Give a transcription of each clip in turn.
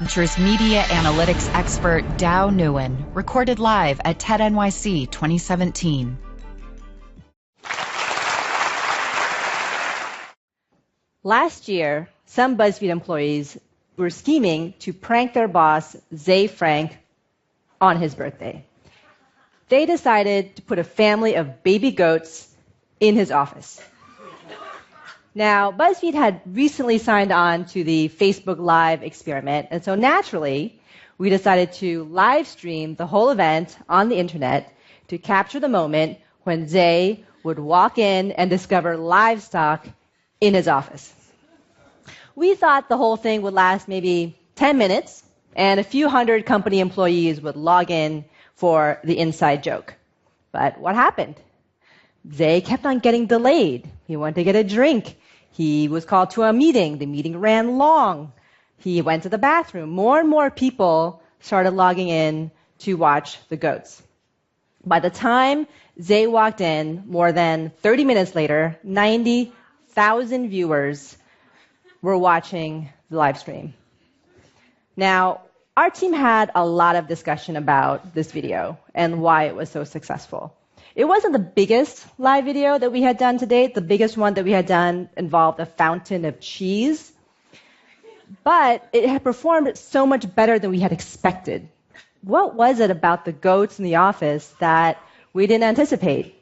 Ventures media analytics expert Dow Nguyen, recorded live at TED NYC 2017. Last year, some BuzzFeed employees were scheming to prank their boss, Ze Frank, on his birthday. They decided to put a family of baby goats in his office. Now, BuzzFeed had recently signed on to the Facebook Live experiment, and so naturally, we decided to live stream the whole event on the internet to capture the moment when Ze would walk in and discover livestock in his office. We thought the whole thing would last maybe 10 minutes, and a few hundred company employees would log in for the inside joke. But what happened? Ze kept on getting delayed. He went to get a drink. He was called to a meeting. The meeting ran long. He went to the bathroom. More and more people started logging in to watch the goats. By the time Ze walked in, more than 30 minutes later, 90,000 viewers were watching the live stream. Now, our team had a lot of discussion about this video and why it was so successful. It wasn't the biggest live video that we had done to date. The biggest one that we had done involved a fountain of cheese. But it had performed so much better than we had expected. What was it about the goats in the office that we didn't anticipate?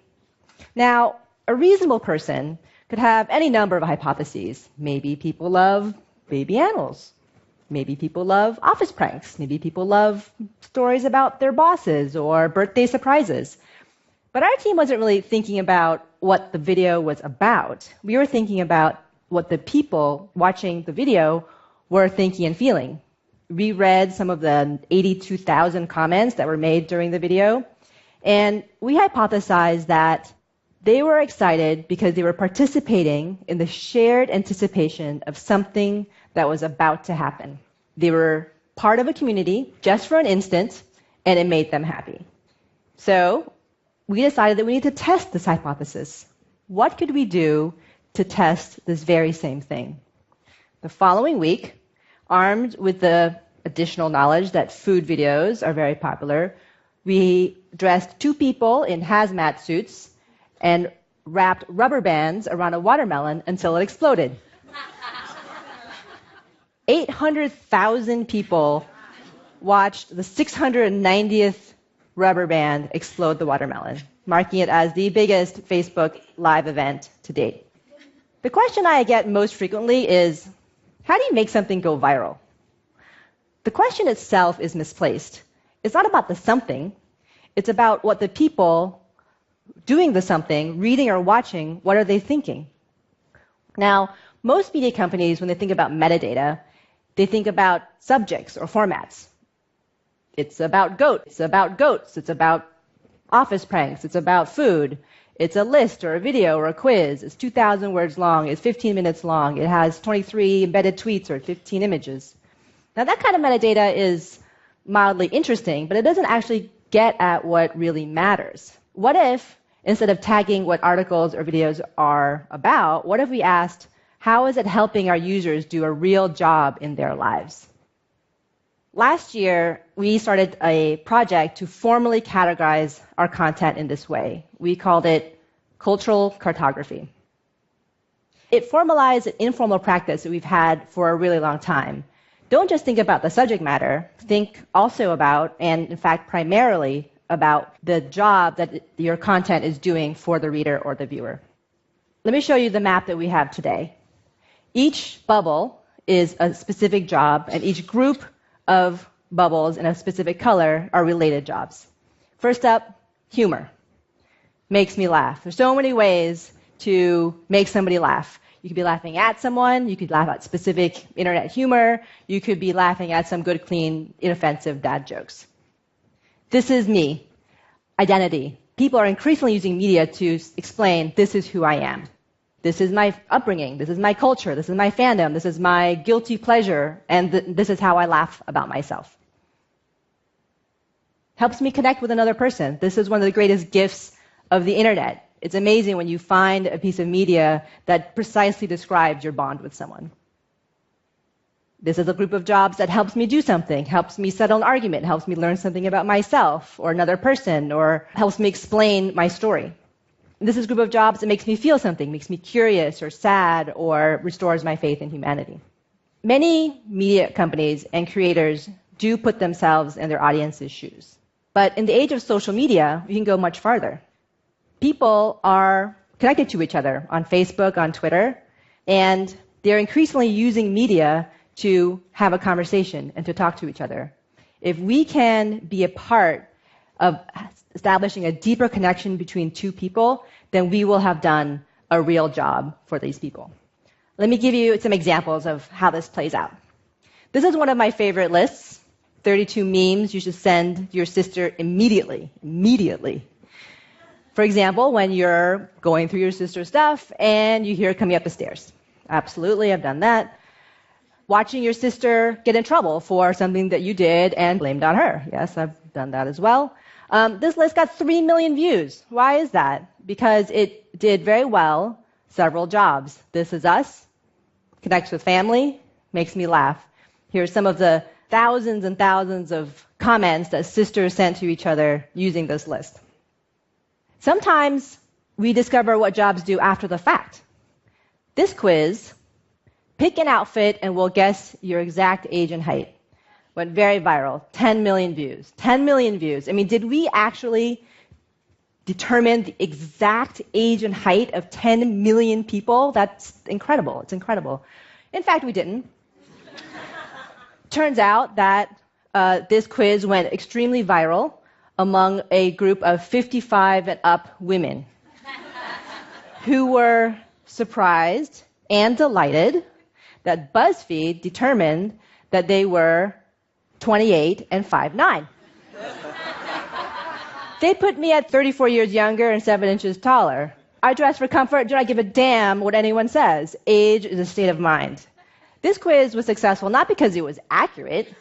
Now, a reasonable person could have any number of hypotheses. Maybe people love baby animals. Maybe people love office pranks. Maybe people love stories about their bosses or birthday surprises. But our team wasn't really thinking about what the video was about. We were thinking about what the people watching the video were thinking and feeling. We read some of the 82,000 comments that were made during the video, and we hypothesized that they were excited because they were participating in the shared anticipation of something that was about to happen. They were part of a community just for an instant, and it made them happy. So we decided that we need to test this hypothesis. What could we do to test this very same thing? The following week, armed with the additional knowledge that food videos are very popular, we dressed two people in hazmat suits and wrapped rubber bands around a watermelon until it exploded. 800,000 people watched the 690th rubber band explode the watermelon, marking it as the biggest Facebook Live event to date. The question I get most frequently is, how do you make something go viral? The question itself is misplaced. It's not about the something. It's about what the people doing the something, reading or watching, what are they thinking? Now, most media companies, when they think about metadata, they think about subjects or formats. It's about goats. It's about office pranks. It's about food. It's a list or a video or a quiz. It's 2,000 words long. It's 15 minutes long. It has 23 embedded tweets or 15 images. Now, that kind of metadata is mildly interesting, but it doesn't actually get at what really matters. What if, instead of tagging what articles or videos are about, what if we asked, how is it helping our users do a real job in their lives? Last year, we started a project to formally categorize our content in this way. We called it cultural cartography. It formalized an informal practice that we've had for a really long time. Don't just think about the subject matter, think also about, and in fact primarily about, the job that your content is doing for the reader or the viewer. Let me show you the map that we have today. Each bubble is a specific job, and each group of bubbles in a specific color are related jobs. First up, humor. Makes me laugh. There's so many ways to make somebody laugh. You could be laughing at someone, you could laugh at specific internet humor, you could be laughing at some good, clean, inoffensive dad jokes. This is me. Identity. People are increasingly using media to explain, this is who I am. This is my upbringing, this is my culture, this is my fandom, this is my guilty pleasure, and this is how I laugh about myself. Helps me connect with another person. This is one of the greatest gifts of the internet. It's amazing when you find a piece of media that precisely describes your bond with someone. This is a group of jobs that helps me do something, helps me settle an argument, helps me learn something about myself or another person, or helps me explain my story. This is a group of jobs that makes me feel something, makes me curious or sad, or restores my faith in humanity. Many media companies and creators do put themselves in their audience's shoes. But in the age of social media, we can go much farther. People are connected to each other on Facebook, on Twitter, and they're increasingly using media to have a conversation and to talk to each other. If we can be a part of establishing a deeper connection between two people, then we will have done a real job for these people. Let me give you some examples of how this plays out. This is one of my favorite lists, 32 memes you should send your sister immediately. Immediately. For example, when you're going through your sister's stuff and you hear her coming up the stairs. Absolutely, I've done that. Watching your sister get in trouble for something that you did and blamed on her. Yes, I've done that as well. This list got 3 million views. Why is that? Because it did very well several jobs. This is us, connects with family, makes me laugh. Here's some of the thousands and thousands of comments that sisters sent to each other using this list. Sometimes we discover what jobs do after the fact. This quiz, pick an outfit and we'll guess your exact age and height, went very viral. 10 million views. 10 million views. I mean, did we actually determine the exact age and height of 10 million people? That's incredible. It's incredible. In fact, we didn't. Turns out that this quiz went extremely viral among a group of 55 and up women who were surprised and delighted that BuzzFeed determined that they were 28 and 5'9". They put me at 34 years younger and 7 inches taller. I dress for comfort, do not give a damn what anyone says. Age is a state of mind. This quiz was successful not because it was accurate,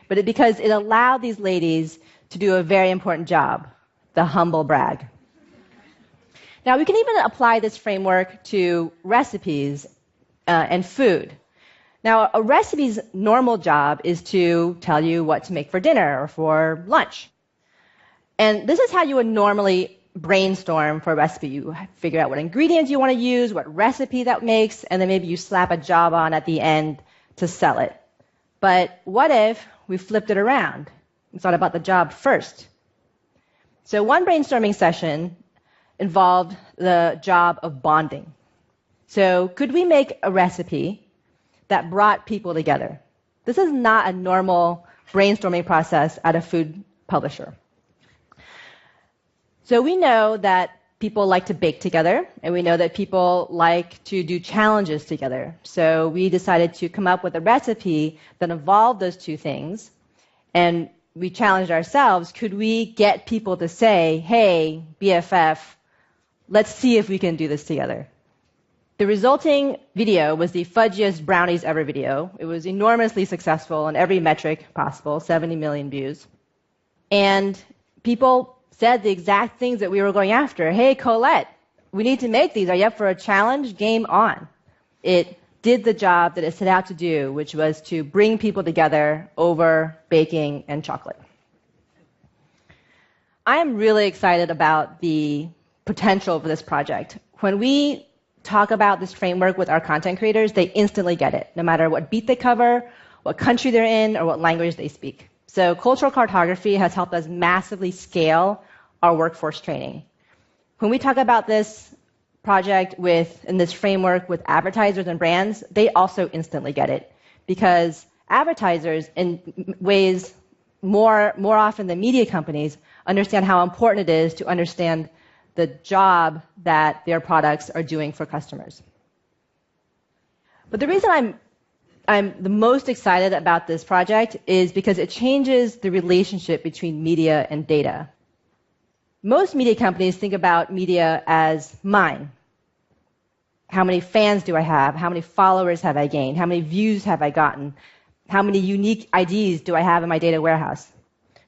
but because it allowed these ladies to do a very important job, the humble brag. Now, we can even apply this framework to recipes and food. Now, a recipe's normal job is to tell you what to make for dinner or for lunch. And this is how you would normally brainstorm for a recipe. You figure out what ingredients you want to use, what recipe that makes, and then maybe you slap a job on at the end to sell it. But what if we flipped it around and thought about the job first? So one brainstorming session involved the job of bonding. So could we make a recipe that brought people together? This is not a normal brainstorming process at a food publisher. So we know that people like to bake together, and we know that people like to do challenges together. So we decided to come up with a recipe that involved those two things, and we challenged ourselves, could we get people to say, hey, BFF, let's see if we can do this together. The resulting video was the fudgiest brownies ever video. It was enormously successful in every metric possible, 70 million views. And people said the exact things that we were going after. Hey, Colette, we need to make these. Are you up for a challenge? Game on. It did the job that it set out to do, which was to bring people together over baking and chocolate. I am really excited about the potential for this project. When we talk about this framework with our content creators, they instantly get it, no matter what beat they cover, what country they're in, or what language they speak. So cultural cartography has helped us massively scale our workforce training. When we talk about this project in this framework with advertisers and brands, they also instantly get it, because advertisers, in ways more often than media companies, understand how important it is to understand the job that their products are doing for customers. But the reason I'm the most excited about this project is because it changes the relationship between media and data. Most media companies think about media as mine. How many fans do I have? How many followers have I gained? How many views have I gotten? How many unique IDs do I have in my data warehouse?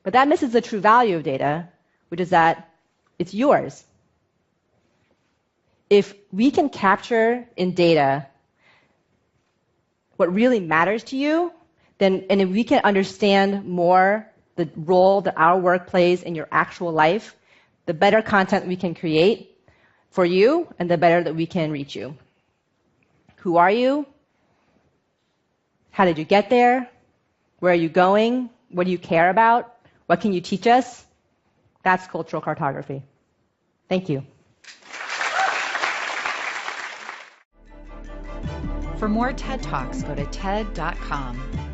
But that misses the true value of data, which is that it's yours. If we can capture in data what really matters to you, and if we can understand more the role that our work plays in your actual life, the better content we can create for you and the better that we can reach you. Who are you? How did you get there? Where are you going? What do you care about? What can you teach us? That's cultural cartography. Thank you. For more TED Talks, go to TED.com.